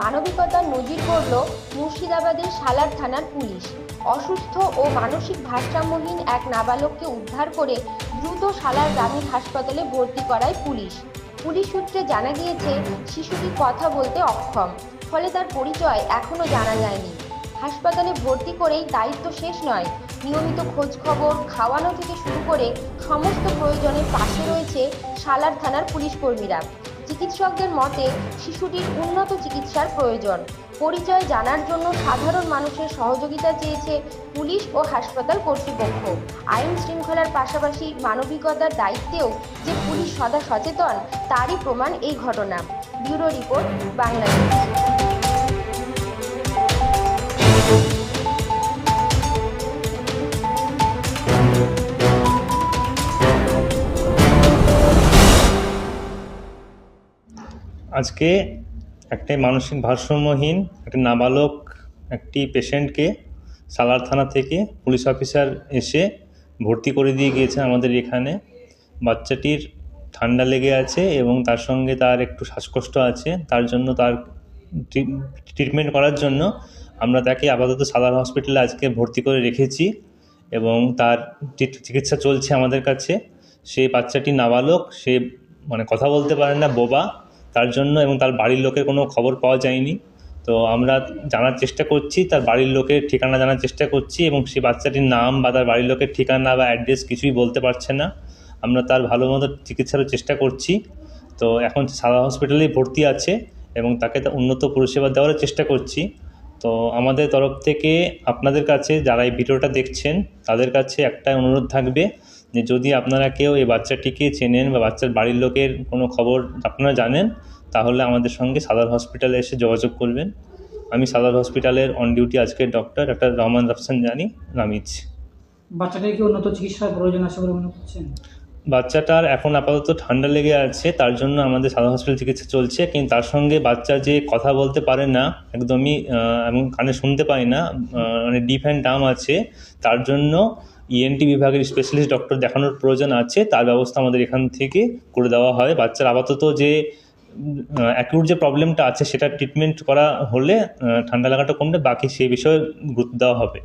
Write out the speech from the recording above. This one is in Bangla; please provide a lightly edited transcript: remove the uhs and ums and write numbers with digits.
মানবিকতার নজির গড়ল মুর্শিদাবাদের সালার থানার পুলিশ। অসুস্থ ও মানসিক ভারসাম্যহীন এক নাবালককে উদ্ধার করে দ্রুত সালার গ্রামীণ হাসপাতালে ভর্তি করায় পুলিশ। পুলিশ সূত্রে জানা গিয়েছে, শিশুটি কথা বলতে অক্ষম, ফলে তার পরিচয় এখনও জানা যায়নি। হাসপাতালে ভর্তি করেই দায়িত্ব শেষ নয়, নিয়মিত খোঁজ খবর, খাওয়ানো থেকে শুরু করে সমস্ত প্রয়োজনের পাশে রয়েছে সালার থানার পুলিশ কর্মীরা। চিকিৎসকদের মতে, শিশুটির উন্নত চিকিৎসার প্রয়োজন। পরিচয় জানার জন্য সাধারণ মানুষের সহযোগিতা চেয়েছে পুলিশ ও হাসপাতাল কর্তৃপক্ষ। আইন শৃঙ্খলার পাশাপাশি মানবিকতার দায়িত্বেও যে পুলিশ সদা সচেতন, তারই প্রমাণ এই ঘটনা। Bureau report, Bangla news. আজকে একটা মানসিক ভারসাম্যহীন একটা নাবালক একটি পেশেন্টকে সালার থানা থেকে পুলিশ অফিসার এসে ভর্তি করে দিয়ে গিয়েছে আমাদের এখানে। বাচ্চাটির ঠান্ডা লেগে আছে এবং তার সঙ্গে তার একটু শ্বাসকষ্ট আছে। তার জন্য তার ট্রিটমেন্ট করার জন্য আমরা তাকে আপাতত সালার হসপিটালে আজকে ভর্তি করে রেখেছি এবং তার চিকিৎসা চলছে আমাদের কাছে। সেই বাচ্চাটি নাবালক, সে কথা বলতে পারে না, বোবা, তার জন্য এবং তার বাড়ির লোকের কোনো খবর পাওয়া যায়নি। তো আমরা জানার চেষ্টা করছি, তার বাড়ির লোকের ঠিকানা জানার চেষ্টা করছি এবং সেই বাচ্চাটির নাম বা তার বাড়ির লোকের ঠিকানা বা অ্যাড্রেস কিছুই বলতে পারছে না। আমরা তার ভালো মতো চিকিৎসারও চেষ্টা করছি। তো এখন সাদা হসপিটালেই ভর্তি আছে এবং তাকে উন্নত পরিষেবা দেওয়ার চেষ্টা করছি। তো আমাদের তরফ থেকে আপনাদের কাছে, যারা এই ভিডিওটা দেখছেন, তাদের কাছে একটাই অনুরোধ থাকবে যে যদি আপনারা কেউ এই বাচ্চাটিকে চেনেন বা বাচ্চার বাড়ির লোকের কোনো খবর আপনারা জানেন, তাহলে আমাদের সঙ্গে সাদার হসপিটালে এসে যোগাযোগ করবেন। আমি সাদার হসপিটালের অন ডিউটি আজকের ডক্টর রহমান রাফসানজানি রামিজ। বাচ্চাটার কি উন্নত চিকিৎসার প্রয়োজন আছে বলে মনে করছেন? বাচ্চাটার এখন আপাতত ঠান্ডা লেগে আছে, তার জন্য আমাদের সাদা হসপিটাল চিকিৎসা চলছে। কিন্তু তার সঙ্গে বাচ্চা যে কথা বলতে পারে না একদমই এবং কানে শুনতে পায় না, ডিফ অ্যান্ড ডাম আছে, তার জন্য ইএনটি বিভাগের স্পেশালিস্ট ডক্টর দেখানোর প্রয়োজন আছে। তার ব্যবস্থা আমাদের এখান থেকে করে দেওয়া হয়। বাচ্চার আপাতত যে অ্যাকিউট যে প্রবলেমটা আছে সেটা ট্রিটমেন্ট করা হলে ঠান্ডা লাগাটা কমলে বাকি সেই বিষয়ে গুরুত্ব দেওয়া হবে।